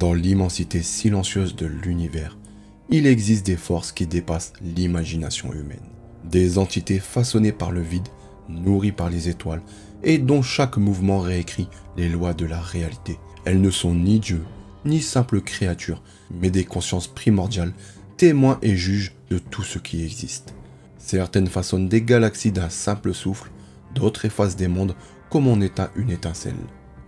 Dans l'immensité silencieuse de l'univers, il existe des forces qui dépassent l'imagination humaine. Des entités façonnées par le vide, nourries par les étoiles, et dont chaque mouvement réécrit les lois de la réalité. Elles ne sont ni dieux, ni simples créatures, mais des consciences primordiales, témoins et juges de tout ce qui existe. Certaines façonnent des galaxies d'un simple souffle, d'autres effacent des mondes comme on éteint une étincelle.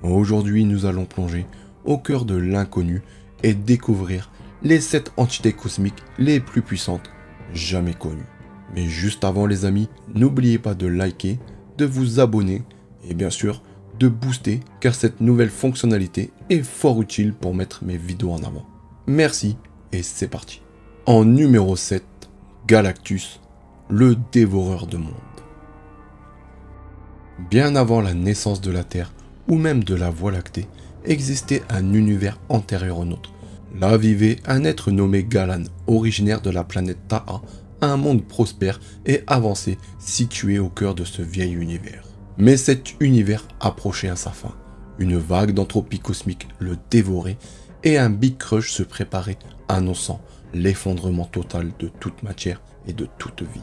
Aujourd'hui, nous allons plonger au cœur de l'inconnu et découvrir les 7 entités cosmiques les plus puissantes jamais connues. Mais juste avant les amis, n'oubliez pas de liker, de vous abonner et bien sûr de booster car cette nouvelle fonctionnalité est fort utile pour mettre mes vidéos en avant. Merci et c'est parti. En numéro 7, Galactus, le dévoreur de mondes. Bien avant la naissance de la Terre ou même de la Voie lactée, existait un univers antérieur au nôtre. Là vivait un être nommé Galan, originaire de la planète Ta'a, un monde prospère et avancé situé au cœur de ce vieil univers. Mais cet univers approchait à sa fin. Une vague d'entropie cosmique le dévorait et un Big Crush se préparait, annonçant l'effondrement total de toute matière et de toute vie.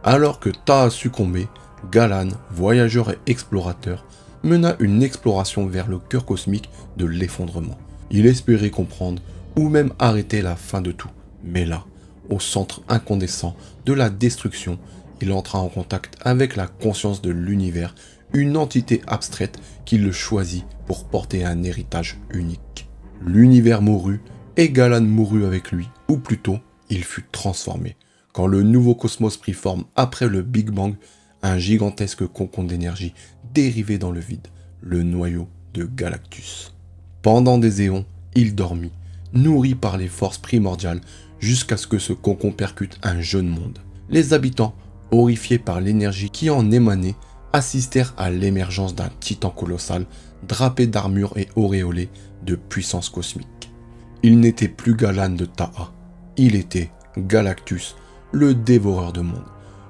Alors que Ta'a succombait, Galan, voyageur et explorateur, mena une exploration vers le cœur cosmique de l'effondrement. Il espérait comprendre ou même arrêter la fin de tout. Mais là, au centre incandescent de la destruction, il entra en contact avec la conscience de l'univers, une entité abstraite qui le choisit pour porter un héritage unique. L'univers mourut et Galan mourut avec lui, ou plutôt, il fut transformé. Quand le nouveau cosmos prit forme après le Big Bang, un gigantesque cocon d'énergie dérivé dans le vide, le noyau de Galactus. Pendant des éons, il dormit, nourri par les forces primordiales, jusqu'à ce que ce cocon percute un jeune monde. Les habitants, horrifiés par l'énergie qui en émanait, assistèrent à l'émergence d'un titan colossal, drapé d'armure et auréolé de puissance cosmique. Il n'était plus Galan de Ta'a, il était Galactus, le dévoreur de mondes.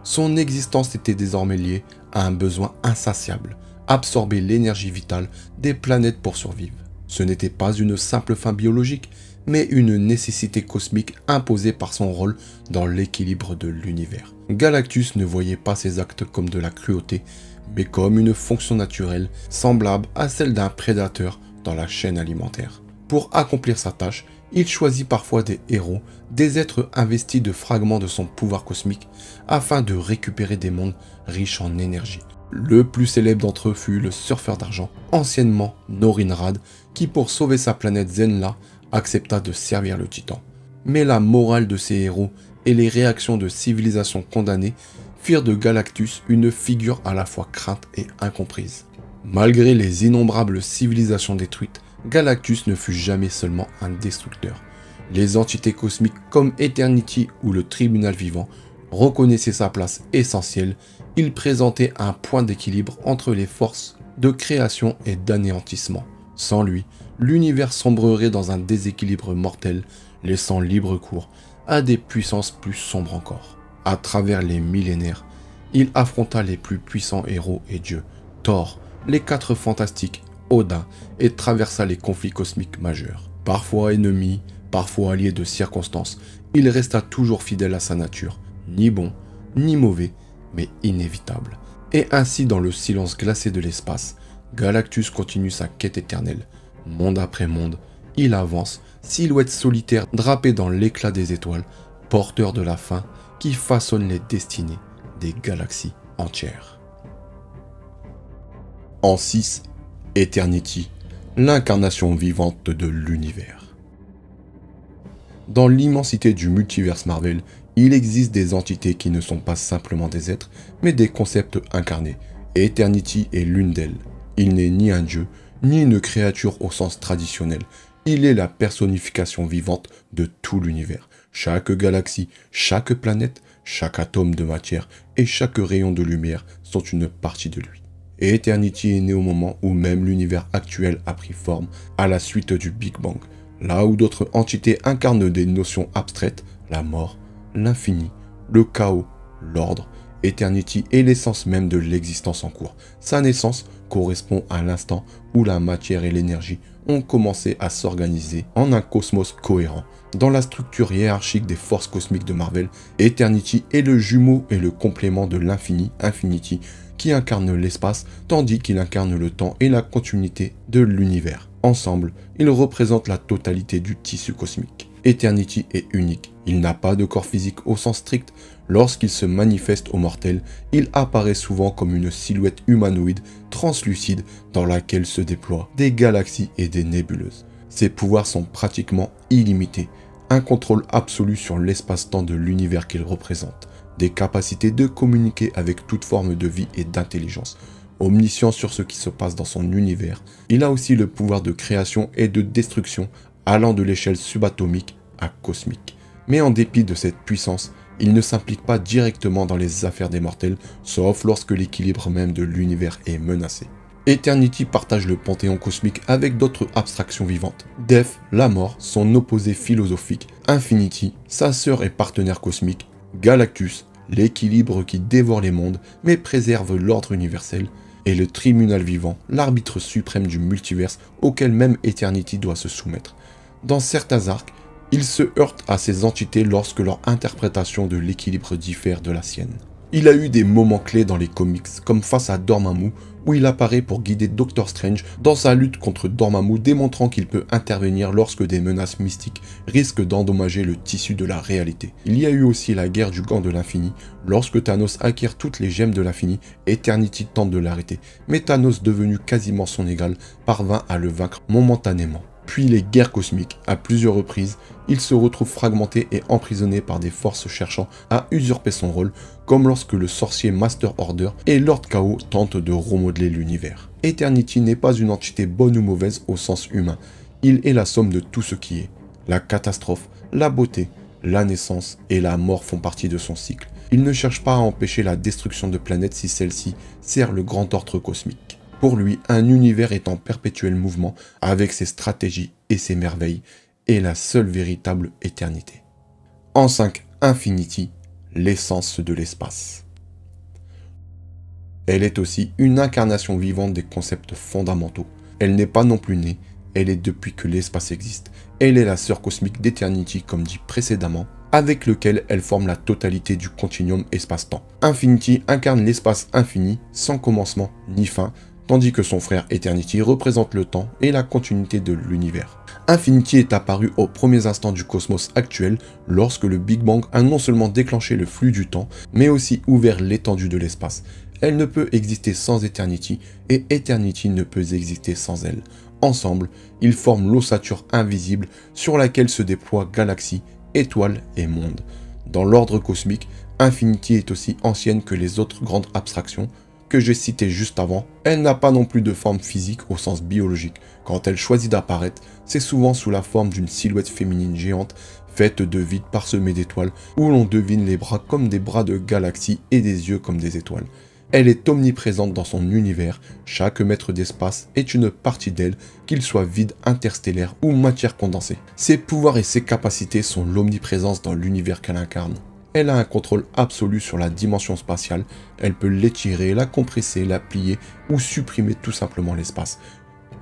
Son existence était désormais liée à un besoin insatiable, absorber l'énergie vitale des planètes pour survivre. Ce n'était pas une simple fin biologique, mais une nécessité cosmique imposée par son rôle dans l'équilibre de l'univers. Galactus ne voyait pas ses actes comme de la cruauté, mais comme une fonction naturelle, semblable à celle d'un prédateur dans la chaîne alimentaire. Pour accomplir sa tâche, il choisit parfois des héros, des êtres investis de fragments de son pouvoir cosmique, afin de récupérer des mondes riches en énergie. Le plus célèbre d'entre eux fut le surfeur d'argent, anciennement Norinrad, qui pour sauver sa planète Zenla, accepta de servir le titan. Mais la morale de ces héros et les réactions de civilisations condamnées firent de Galactus une figure à la fois crainte et incomprise. Malgré les innombrables civilisations détruites, Galactus ne fut jamais seulement un destructeur. Les entités cosmiques comme Eternity ou le Tribunal Vivant reconnaissaient sa place essentielle. Il présentait un point d'équilibre entre les forces de création et d'anéantissement. Sans lui, l'univers sombrerait dans un déséquilibre mortel, laissant libre cours à des puissances plus sombres encore. À travers les millénaires, il affronta les plus puissants héros et dieux, Thor, les 4 fantastiques, Odin, et traversa les conflits cosmiques majeurs. Parfois ennemi, parfois allié de circonstances, il resta toujours fidèle à sa nature, ni bon, ni mauvais, mais inévitable. Et ainsi dans le silence glacé de l'espace, Galactus continue sa quête éternelle. Monde après monde, il avance, silhouette solitaire drapée dans l'éclat des étoiles, porteur de la fin qui façonne les destinées des galaxies entières. En 6, Eternity, l'incarnation vivante de l'univers. Dans l'immensité du multiverse Marvel, il existe des entités qui ne sont pas simplement des êtres, mais des concepts incarnés. Eternity est l'une d'elles. Il n'est ni un dieu, ni une créature au sens traditionnel. Il est la personnification vivante de tout l'univers. Chaque galaxie, chaque planète, chaque atome de matière et chaque rayon de lumière sont une partie de lui. Et Eternity est né au moment où même l'univers actuel a pris forme, à la suite du Big Bang, là où d'autres entités incarnent des notions abstraites, la mort, l'infini, le chaos, l'ordre. Eternity est l'essence même de l'existence en cours. Sa naissance correspond à l'instant où la matière et l'énergie ont commencé à s'organiser en un cosmos cohérent. Dans la structure hiérarchique des forces cosmiques de Marvel, Eternity est le jumeau et le complément de l'infini, Infinity, qui incarne l'espace, tandis qu'il incarne le temps et la continuité de l'univers. Ensemble, ils représentent la totalité du tissu cosmique. Eternity est unique. Il n'a pas de corps physique au sens strict. Lorsqu'il se manifeste aux mortels, il apparaît souvent comme une silhouette humanoïde translucide dans laquelle se déploient des galaxies et des nébuleuses. Ses pouvoirs sont pratiquement illimités. Un contrôle absolu sur l'espace-temps de l'univers qu'il représente. Des capacités de communiquer avec toute forme de vie et d'intelligence. Omniscient sur ce qui se passe dans son univers, il a aussi le pouvoir de création et de destruction allant de l'échelle subatomique à cosmique. Mais en dépit de cette puissance, il ne s'implique pas directement dans les affaires des mortels, sauf lorsque l'équilibre même de l'univers est menacé. Eternity partage le panthéon cosmique avec d'autres abstractions vivantes. Death, la mort, son opposé philosophique, Infinity, sa sœur et partenaire cosmique, Galactus, l'équilibre qui dévore les mondes mais préserve l'ordre universel, et le tribunal vivant, l'arbitre suprême du multiverse auquel même Eternity doit se soumettre. Dans certains arcs, il se heurte à ces entités lorsque leur interprétation de l'équilibre diffère de la sienne. Il a eu des moments clés dans les comics, comme face à Dormammu, où il apparaît pour guider Doctor Strange dans sa lutte contre Dormammu, démontrant qu'il peut intervenir lorsque des menaces mystiques risquent d'endommager le tissu de la réalité. Il y a eu aussi la guerre du gant de l'infini, lorsque Thanos acquiert toutes les gemmes de l'infini, Eternity tente de l'arrêter, mais Thanos, devenu quasiment son égal, parvint à le vaincre momentanément. Puis les guerres cosmiques, à plusieurs reprises, il se retrouve fragmenté et emprisonné par des forces cherchant à usurper son rôle, comme lorsque le sorcier Master Order et Lord Chaos tentent de remodeler l'univers. Eternity n'est pas une entité bonne ou mauvaise au sens humain, il est la somme de tout ce qui est. La catastrophe, la beauté, la naissance et la mort font partie de son cycle. Il ne cherche pas à empêcher la destruction de planètes si celle-ci sert le grand ordre cosmique. Pour lui, un univers est en perpétuel mouvement avec ses stratégies et ses merveilles, et la seule véritable éternité. En 5, Infinity, l'essence de l'espace. Elle est aussi une incarnation vivante des concepts fondamentaux. Elle n'est pas non plus née, elle est depuis que l'espace existe. Elle est la sœur cosmique d'Eternity, comme dit précédemment, avec lequel elle forme la totalité du continuum espace-temps. Infinity incarne l'espace infini, sans commencement ni fin, tandis que son frère Eternity représente le temps et la continuité de l'univers. Infinity est apparu aux premiers instants du cosmos actuel, lorsque le Big Bang a non seulement déclenché le flux du temps, mais aussi ouvert l'étendue de l'espace. Elle ne peut exister sans Eternity, et Eternity ne peut exister sans elle. Ensemble, ils forment l'ossature invisible sur laquelle se déploient galaxies, étoiles et mondes. Dans l'ordre cosmique, Infinity est aussi ancienne que les autres grandes abstractions que j'ai citées juste avant. Elle n'a pas non plus de forme physique au sens biologique. Quand elle choisit d'apparaître, c'est souvent sous la forme d'une silhouette féminine géante faite de vide parsemé d'étoiles, où l'on devine les bras comme des bras de galaxies et des yeux comme des étoiles. Elle est omniprésente dans son univers, chaque mètre d'espace est une partie d'elle, qu'il soit vide interstellaire ou matière condensée. Ses pouvoirs et ses capacités sont l'omniprésence dans l'univers qu'elle incarne. Elle a un contrôle absolu sur la dimension spatiale, elle peut l'étirer, la compresser, la plier ou supprimer tout simplement l'espace.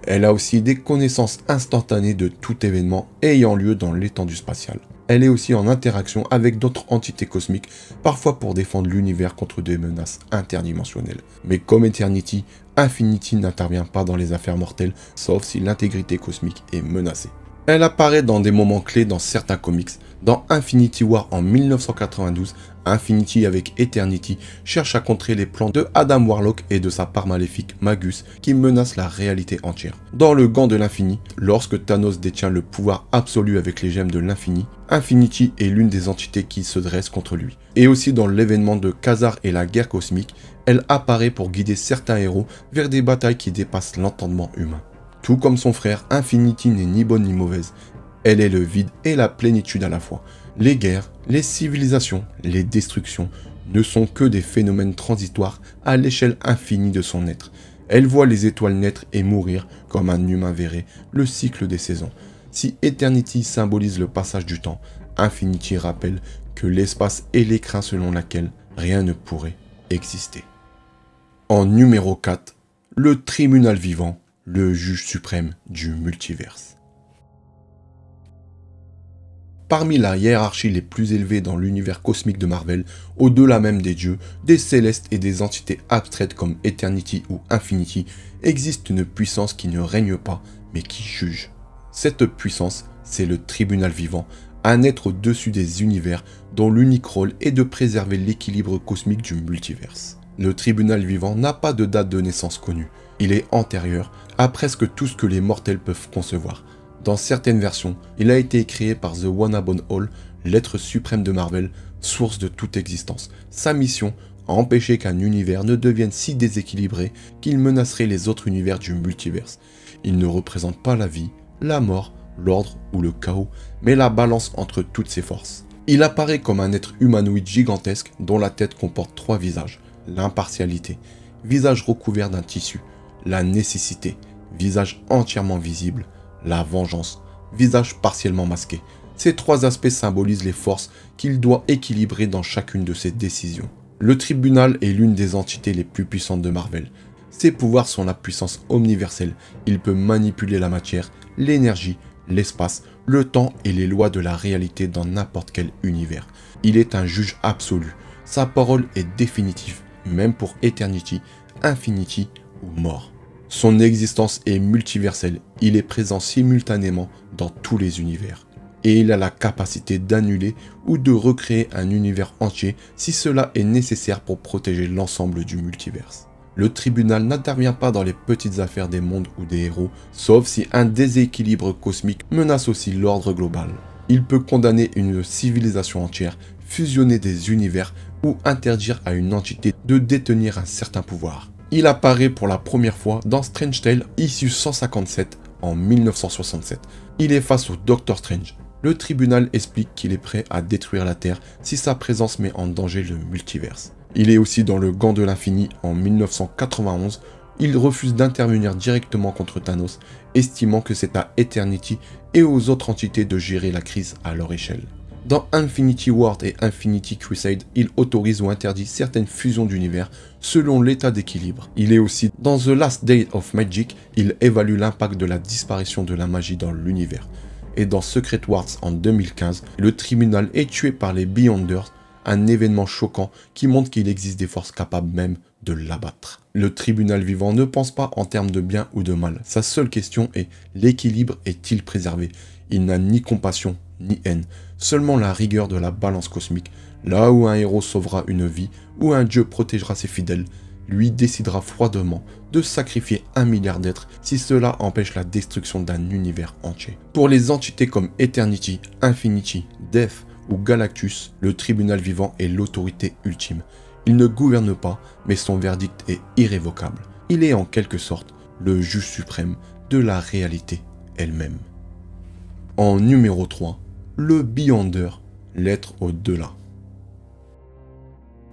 Elle a aussi des connaissances instantanées de tout événement ayant lieu dans l'étendue spatiale. Elle est aussi en interaction avec d'autres entités cosmiques, parfois pour défendre l'univers contre des menaces interdimensionnelles. Mais comme Eternity, Infinity n'intervient pas dans les affaires mortelles, sauf si l'intégrité cosmique est menacée. Elle apparaît dans des moments clés dans certains comics. Dans Infinity War en 1992, Infinity avec Eternity cherche à contrer les plans de Adam Warlock et de sa part maléfique Magus qui menacent la réalité entière. Dans le Gant de l'Infini, lorsque Thanos détient le pouvoir absolu avec les gemmes de l'Infini, Infinity est l'une des entités qui se dresse contre lui. Et aussi dans l'événement de Khazar et la guerre cosmique, elle apparaît pour guider certains héros vers des batailles qui dépassent l'entendement humain. Tout comme son frère, Infinity n'est ni bonne ni mauvaise. Elle est le vide et la plénitude à la fois. Les guerres, les civilisations, les destructions ne sont que des phénomènes transitoires à l'échelle infinie de son être. Elle voit les étoiles naître et mourir comme un humain verrait le cycle des saisons. Si Eternity symbolise le passage du temps, Infinity rappelle que l'espace est l'écrin selon lequel rien ne pourrait exister. En numéro 4, le tribunal vivant, le juge suprême du multiverse. Parmi la hiérarchie les plus élevées dans l'univers cosmique de Marvel, au-delà même des dieux, des célestes et des entités abstraites comme Eternity ou Infinity, existe une puissance qui ne règne pas, mais qui juge. Cette puissance, c'est le tribunal vivant, un être au-dessus des univers dont l'unique rôle est de préserver l'équilibre cosmique du multiverse. Le tribunal vivant n'a pas de date de naissance connue. Il est antérieur à presque tout ce que les mortels peuvent concevoir. Dans certaines versions, il a été créé par The Wanabone Hall, l'être suprême de Marvel, source de toute existence. Sa mission, empêcher qu'un univers ne devienne si déséquilibré qu'il menacerait les autres univers du multiverse. Il ne représente pas la vie, la mort, l'ordre ou le chaos, mais la balance entre toutes ces forces. Il apparaît comme un être humanoïde gigantesque dont la tête comporte 3 visages. L'impartialité, visage recouvert d'un tissu. La nécessité, visage entièrement visible. La vengeance, visage partiellement masqué. Ces 3 aspects symbolisent les forces qu'il doit équilibrer dans chacune de ses décisions. Le tribunal est l'une des entités les plus puissantes de Marvel. Ses pouvoirs sont la puissance omniverselle. Il peut manipuler la matière, l'énergie, l'espace, le temps et les lois de la réalité dans n'importe quel univers. Il est un juge absolu. Sa parole est définitive, même pour Eternity, Infinity ou mort. Son existence est multiverselle. Il est présent simultanément dans tous les univers. Et il a la capacité d'annuler ou de recréer un univers entier si cela est nécessaire pour protéger l'ensemble du multiverse. Le tribunal n'intervient pas dans les petites affaires des mondes ou des héros, sauf si un déséquilibre cosmique menace aussi l'ordre global. Il peut condamner une civilisation entière, fusionner des univers ou interdire à une entité de détenir un certain pouvoir. Il apparaît pour la première fois dans Strange Tales issue 157 en 1967. Il est face au Docteur Strange. Le tribunal explique qu'il est prêt à détruire la Terre si sa présence met en danger le multiverse. Il est aussi dans le Gant de l'Infini en 1991. Il refuse d'intervenir directement contre Thanos, estimant que c'est à Eternity et aux autres entités de gérer la crise à leur échelle. Dans Infinity War et Infinity Crusade, il autorise ou interdit certaines fusions d'univers selon l'état d'équilibre. Il est aussi dans The Last Day of Magic, il évalue l'impact de la disparition de la magie dans l'univers. Et dans Secret Wars en 2015, le tribunal est tué par les Beyonders, un événement choquant qui montre qu'il existe des forces capables même de l'abattre. Le tribunal vivant ne pense pas en termes de bien ou de mal. Sa seule question est: l'équilibre est-il préservé? Il n'a ni compassion ni haine, seulement la rigueur de la balance cosmique. Là où un héros sauvera une vie, ou un dieu protégera ses fidèles, lui décidera froidement de sacrifier 1 milliard d'êtres si cela empêche la destruction d'un univers entier. Pour les entités comme Eternity, Infinity, Death ou Galactus, le tribunal vivant est l'autorité ultime. Il ne gouverne pas, mais son verdict est irrévocable. Il est en quelque sorte le juge suprême de la réalité elle-même. En numéro 3, le Beyonder, l'être au-delà.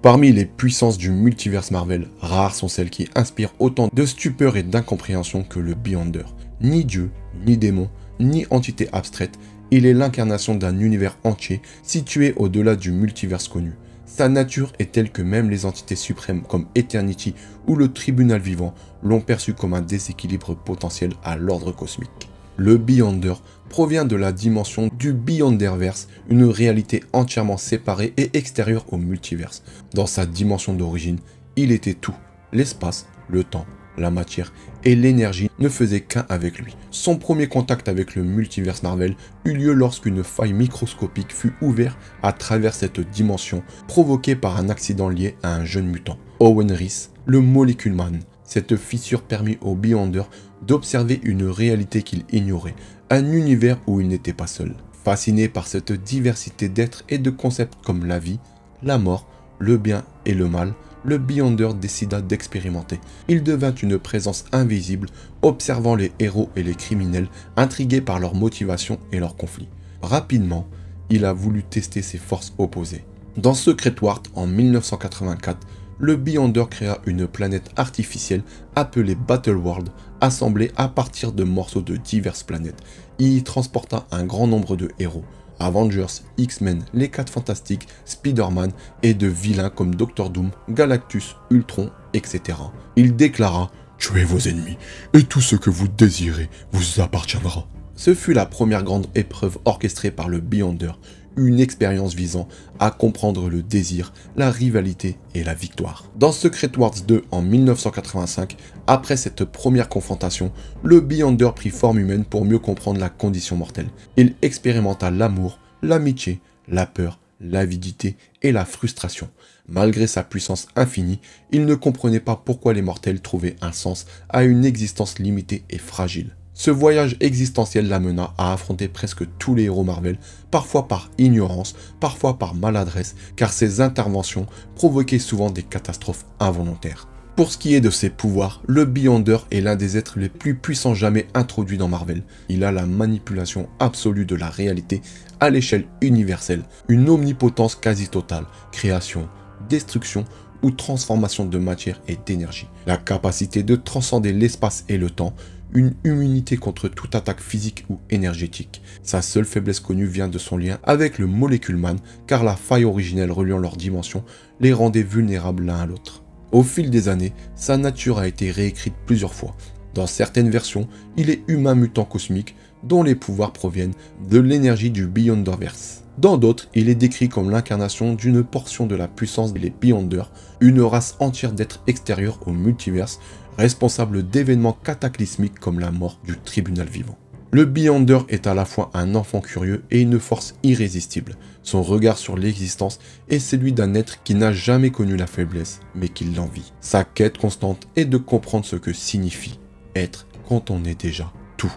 Parmi les puissances du multiverse Marvel, rares sont celles qui inspirent autant de stupeur et d'incompréhension que le Beyonder. Ni dieu, ni démon, ni entité abstraite, il est l'incarnation d'un univers entier situé au-delà du multiverse connu. Sa nature est telle que même les entités suprêmes comme Eternity ou le tribunal vivant l'ont perçu comme un déséquilibre potentiel à l'ordre cosmique. Le Beyonder provient de la dimension du Beyonderverse, une réalité entièrement séparée et extérieure au multiverse. Dans sa dimension d'origine, il était tout. L'espace, le temps, la matière et l'énergie ne faisaient qu'un avec lui. Son premier contact avec le multiverse Marvel eut lieu lorsqu'une faille microscopique fut ouverte à travers cette dimension, provoquée par un accident lié à un jeune mutant, Owen Reese, le Molecule Man. Cette fissure permit au Beyonder d'observer une réalité qu'il ignorait, un univers où il n'était pas seul. Fasciné par cette diversité d'êtres et de concepts comme la vie, la mort, le bien et le mal, le Beyonder décida d'expérimenter. Il devint une présence invisible, observant les héros et les criminels, intrigué par leurs motivations et leurs conflits. Rapidement, il a voulu tester ses forces opposées. Dans Secret Wars en 1984, le Beyonder créa une planète artificielle appelée Battleworld, assemblée à partir de morceaux de diverses planètes. Il y transporta un grand nombre de héros, Avengers, X-Men, les 4 Fantastiques, Spider-Man et de vilains comme Doctor Doom, Galactus, Ultron, etc. Il déclara: tuez vos ennemis, et tout ce que vous désirez vous appartiendra. Ce fut la première grande épreuve orchestrée par le Beyonder, une expérience visant à comprendre le désir, la rivalité et la victoire. Dans Secret Wars 2 en 1985, après cette première confrontation, le Beyonder prit forme humaine pour mieux comprendre la condition mortelle. Il expérimenta l'amour, l'amitié, la peur, l'avidité et la frustration. Malgré sa puissance infinie, il ne comprenait pas pourquoi les mortels trouvaient un sens à une existence limitée et fragile. Ce voyage existentiel l'amena à affronter presque tous les héros Marvel, parfois par ignorance, parfois par maladresse, car ses interventions provoquaient souvent des catastrophes involontaires. Pour ce qui est de ses pouvoirs, le Beyonder est l'un des êtres les plus puissants jamais introduits dans Marvel. Il a la manipulation absolue de la réalité à l'échelle universelle, une omnipotence quasi totale, création, destruction ou transformation de matière et d'énergie, la capacité de transcender l'espace et le temps, une immunité contre toute attaque physique ou énergétique. Sa seule faiblesse connue vient de son lien avec le Molecule Man, car la faille originelle reliant leurs dimensions les rendait vulnérables l'un à l'autre. Au fil des années, sa nature a été réécrite plusieurs fois. Dans certaines versions, il est humain mutant cosmique, dont les pouvoirs proviennent de l'énergie du Beyonderverse. Dans d'autres, il est décrit comme l'incarnation d'une portion de la puissance des Beyonders, une race entière d'êtres extérieurs au multiverse, responsable d'événements cataclysmiques comme la mort du tribunal vivant. Le Beyonder est à la fois un enfant curieux et une force irrésistible. Son regard sur l'existence est celui d'un être qui n'a jamais connu la faiblesse, mais qui l'envie. Sa quête constante est de comprendre ce que signifie être quand on est déjà tout.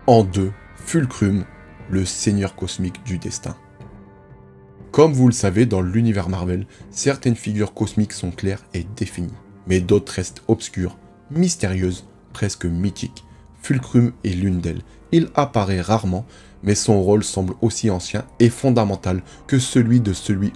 En 2, Fulcrum, le seigneur cosmique du destin. Comme vous le savez, dans l'univers Marvel, certaines figures cosmiques sont claires et définies, mais d'autres restent obscures, mystérieuses, presque mythiques. Fulcrum est l'une d'elles. Il apparaît rarement, mais son rôle semble aussi ancien et fondamental que celui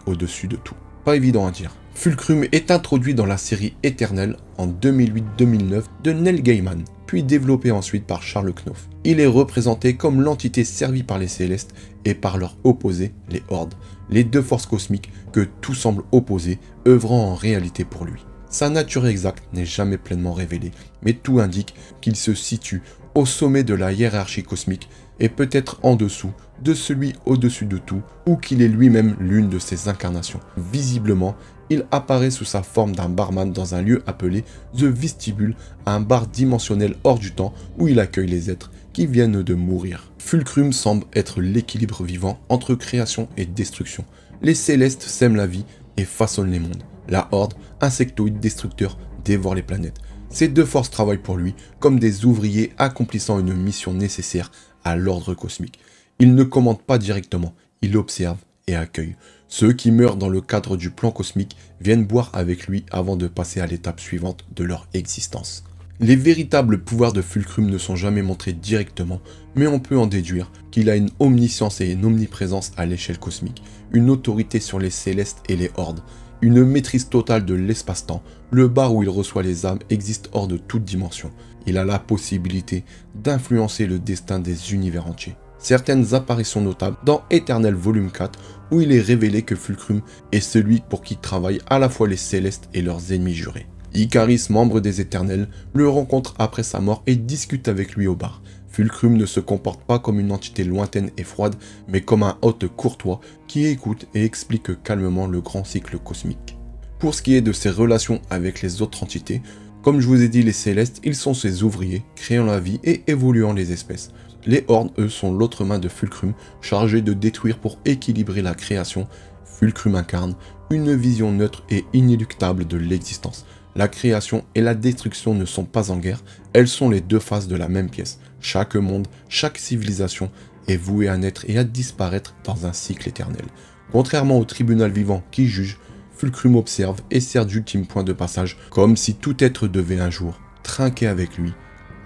au-dessus de tout. Pas évident à dire. Fulcrum est introduit dans la série Éternelle en 2008-2009 de Neil Gaiman, puis développé ensuite par Charles Knopf. Il est représenté comme l'entité servie par les Célestes et par leur opposé, les Hordes, les deux forces cosmiques que tout semble opposer, œuvrant en réalité pour lui. Sa nature exacte n'est jamais pleinement révélée, mais tout indique qu'il se situe au sommet de la hiérarchie cosmique et peut-être en dessous de celui au-dessus de tout, ou qu'il est lui-même l'une de ses incarnations. Visiblement, il apparaît sous sa forme d'un barman dans un lieu appelé The Vestibule, un bar dimensionnel hors du temps où il accueille les êtres qui viennent de mourir. Fulcrum semble être l'équilibre vivant entre création et destruction. Les Célestes sèment la vie et façonnent les mondes. La Horde, insectoïde destructeur, dévore les planètes. Ces deux forces travaillent pour lui comme des ouvriers accomplissant une mission nécessaire à l'ordre cosmique. Il ne commande pas directement, il observe et accueille. Ceux qui meurent dans le cadre du plan cosmique viennent boire avec lui avant de passer à l'étape suivante de leur existence. Les véritables pouvoirs de Fulcrum ne sont jamais montrés directement, mais on peut en déduire qu'il a une omniscience et une omniprésence à l'échelle cosmique, une autorité sur les Célestes et les Hordes, une maîtrise totale de l'espace-temps. Le bar où il reçoit les âmes existe hors de toute dimension. Il a la possibilité d'influencer le destin des univers entiers. Certaines apparitions notables dans Éternel volume 4 où il est révélé que Fulcrum est celui pour qui travaillent à la fois les Célestes et leurs ennemis jurés. Icaris, membre des Éternels, le rencontre après sa mort et discute avec lui au bar. Fulcrum ne se comporte pas comme une entité lointaine et froide, mais comme un hôte courtois qui écoute et explique calmement le grand cycle cosmique. Pour ce qui est de ses relations avec les autres entités, comme je vous ai dit, les Célestes, ils sont ses ouvriers, créant la vie et évoluant les espèces. Les Hordes, eux, sont l'autre main de Fulcrum, chargée de détruire pour équilibrer la création. Fulcrum incarne une vision neutre et inéluctable de l'existence. La création et la destruction ne sont pas en guerre, elles sont les deux faces de la même pièce. Chaque monde, chaque civilisation est vouée à naître et à disparaître dans un cycle éternel. Contrairement au tribunal vivant qui juge, Fulcrum observe et sert d'ultime point de passage, comme si tout être devait un jour trinquer avec lui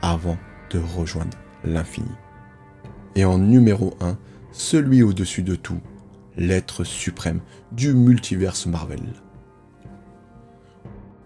avant de rejoindre l'infini. Et en numéro 1, celui au-dessus de tout, l'être suprême du multiverse Marvel.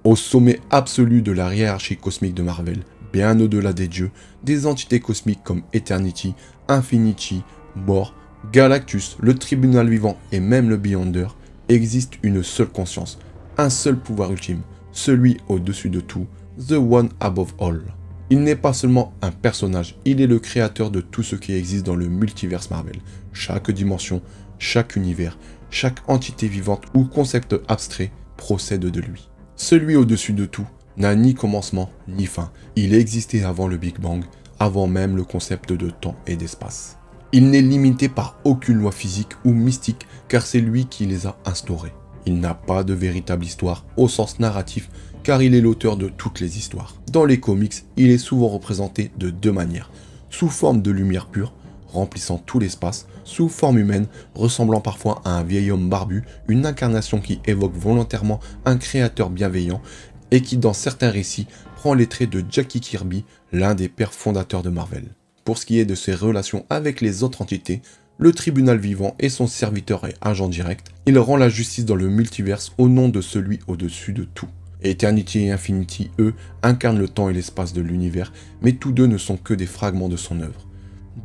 Au sommet absolu de la hiérarchie cosmique de Marvel, bien au-delà des dieux, des entités cosmiques comme Eternity, Infinity, Mort, Galactus, le tribunal vivant et même le Beyonder, existe une seule conscience, un seul pouvoir ultime, celui au-dessus de tout, The One Above All. Il n'est pas seulement un personnage, il est le créateur de tout ce qui existe dans le multiverse Marvel. Chaque dimension, chaque univers, chaque entité vivante ou concept abstrait procède de lui. Celui au-dessus de tout n'a ni commencement ni fin. Il existait avant le Big Bang, avant même le concept de temps et d'espace. Il n'est limité par aucune loi physique ou mystique car c'est lui qui les a instaurés. Il n'a pas de véritable histoire au sens narratif car il est l'auteur de toutes les histoires. Dans les comics, il est souvent représenté de deux manières, sous forme de lumière pure, remplissant tout l'espace, sous forme humaine, ressemblant parfois à un vieil homme barbu, une incarnation qui évoque volontairement un créateur bienveillant et qui dans certains récits prend les traits de Jackie Kirby, l'un des pères fondateurs de Marvel. Pour ce qui est de ses relations avec les autres entités, le tribunal vivant est son serviteur et agent direct. Il rend la justice dans le multiverse au nom de celui au-dessus de tout. Eternity et Infinity, eux, incarnent le temps et l'espace de l'univers, mais tous deux ne sont que des fragments de son œuvre.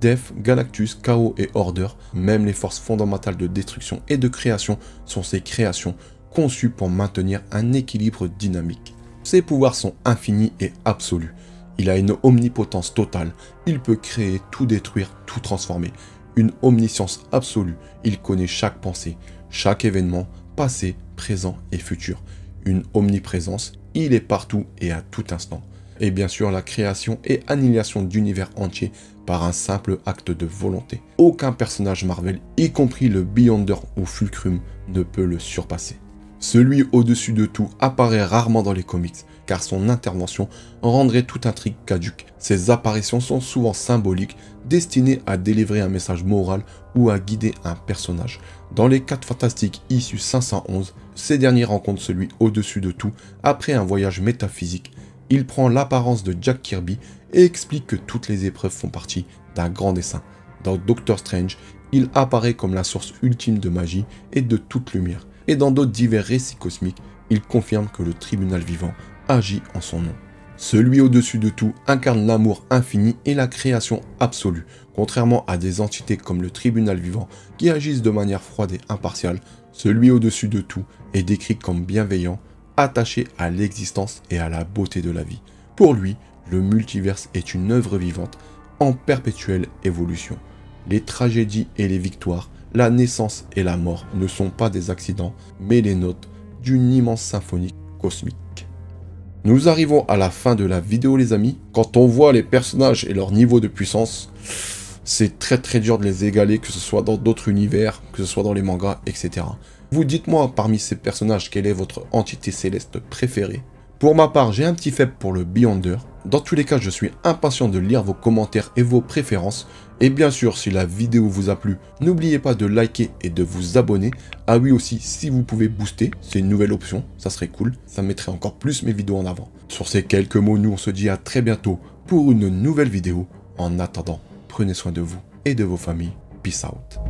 Death, Galactus, Chaos et Order, même les forces fondamentales de destruction et de création sont ses créations, conçues pour maintenir un équilibre dynamique. Ses pouvoirs sont infinis et absolus. Il a une omnipotence totale, il peut créer, tout détruire, tout transformer. Une omniscience absolue, il connaît chaque pensée, chaque événement, passé, présent et futur. Une omniprésence, il est partout et à tout instant. Et bien sûr la création et annihilation d'univers entiers par un simple acte de volonté. Aucun personnage Marvel, y compris le Beyonder ou Fulcrum, ne peut le surpasser. Celui au-dessus de tout apparaît rarement dans les comics, car son intervention rendrait toute intrigue caduque. Ses apparitions sont souvent symboliques, destinées à délivrer un message moral ou à guider un personnage. Dans les 4 Fantastiques issus 511, ces derniers rencontrent celui au-dessus de tout après un voyage métaphysique. Il prend l'apparence de Jack Kirby et explique que toutes les épreuves font partie d'un grand dessein. Dans Doctor Strange, il apparaît comme la source ultime de magie et de toute lumière. Et dans d'autres divers récits cosmiques, il confirme que le tribunal vivant agit en son nom. Celui au-dessus de tout incarne l'amour infini et la création absolue, contrairement à des entités comme le tribunal vivant qui agissent de manière froide et impartiale. Celui au-dessus de tout est décrit comme bienveillant, attaché à l'existence et à la beauté de la vie. Pour lui, le multiverse est une œuvre vivante en perpétuelle évolution. Les tragédies et les victoires, la naissance et la mort ne sont pas des accidents, mais les notes d'une immense symphonie cosmique. Nous arrivons à la fin de la vidéo les amis. Quand on voit les personnages et leur niveau de puissance, c'est très dur de les égaler, que ce soit dans d'autres univers, que ce soit dans les mangas, etc. Vous dites-moi parmi ces personnages quelle est votre entité céleste préférée. Pour ma part, j'ai un petit faible pour le Beyonder. Dans tous les cas, je suis impatient de lire vos commentaires et vos préférences. Et bien sûr, si la vidéo vous a plu, n'oubliez pas de liker et de vous abonner. Ah oui aussi, si vous pouvez booster, c'est une nouvelle option, ça serait cool. Ça mettrait encore plus mes vidéos en avant. Sur ces quelques mots, nous on se dit à très bientôt pour une nouvelle vidéo. En attendant, prenez soin de vous et de vos familles. Peace out.